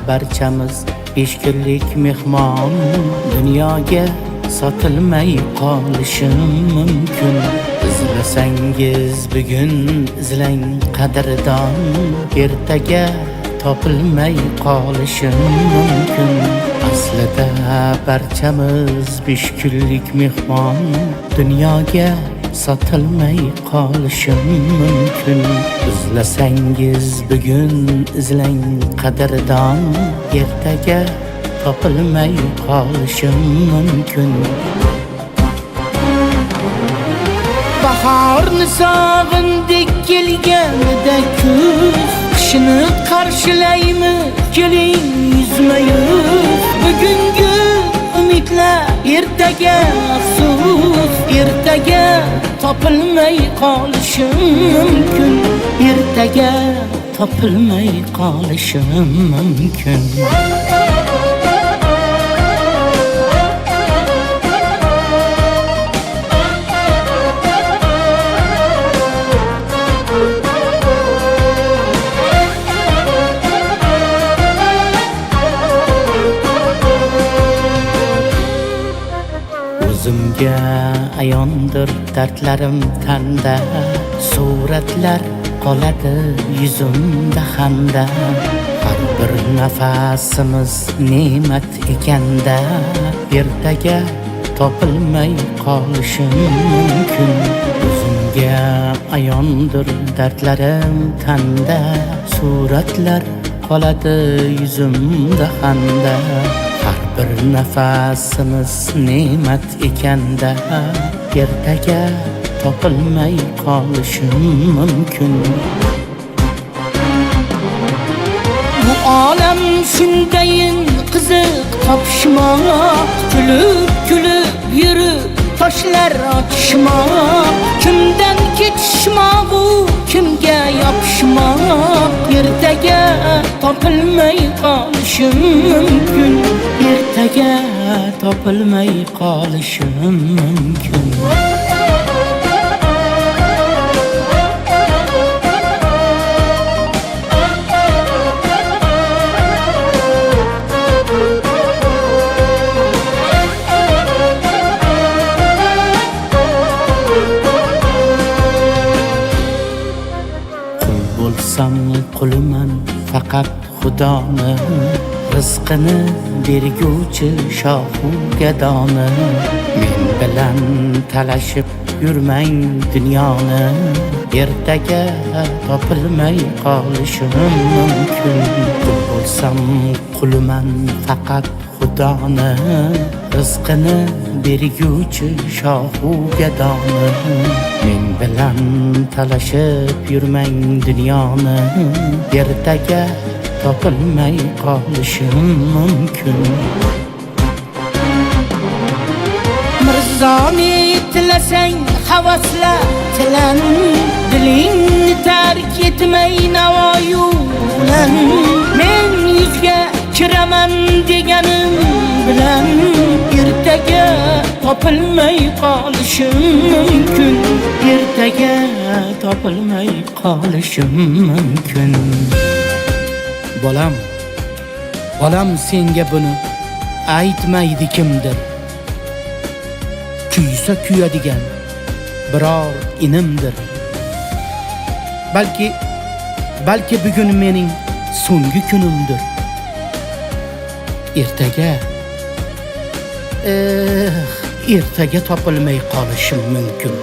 barchamiz 5 kunlik mehmon. Dunyoga sotilmay qolishim mumkin. İzlasangiz bugun izlang qadrdon, ertaga topilmay qolishim mumkin. Aslida barchamiz 5 kunlik mehmon. Dunyoga sotilmay qolishim mumkin. İzlasangiz bugun izlang qadrdon, ertaga topilmay qolishim mumkin. Baharni sog'indik kelganida kuz, qishni qarshilaymiz keling yuzma-yuz. Bugungi umidlar ertaga afsus, ertaga topilmay qolishim mumkin. Ertaga topilmay qolishim mumkin. O'zimga ayondir dardlarim tanda, suratlar qoladi yuzimda hamda. Har bir nafasimiz ne'mat ekanda, ertaga topilmay qolishim mumkin. O'zimga ayondir dardlarim tanda, suratlar qoladi yuzimda hamda. Har bir nafasimiz ne'mat ekanda, ertaga topilmay qolishim mumkin. Bu olam shundayin qiziq topishmoq, kulib yurib toshlar otishmoq. Kimdan ketishmoq u, kimga yopishmoq. Ertaga topilmay qolishim mumkin. Ertaga topilmay qolishim mumkin. Bo'lsam quliman faqat Xudoni, rizqini berguvchi shohu gadoni. Men bilan talashib yurmang dunyoni, ertaga topilmay qolishim mumkin. Bo'lsam quliman faqat Xudoni, rizqini berguvchi shohu gadoni. Men bilan talashib yurmang dunyoni, ertaga topilmay qolishim mumkin. Mirzoni tilasang havasla tilan, dilingni tark etmay navoyu bilan. Men yuzga kiraman deganim bilan, ertaga topilmay qolishim mumkin. Ertaga topilmay qolishim mumkin. Bolam senga buni aytmaydi kimdir. Kuysa kuyadigan biror inimdir. Balki bugun mening so'nggi kunimdir. Ertaga topilmay qolishim mumkin.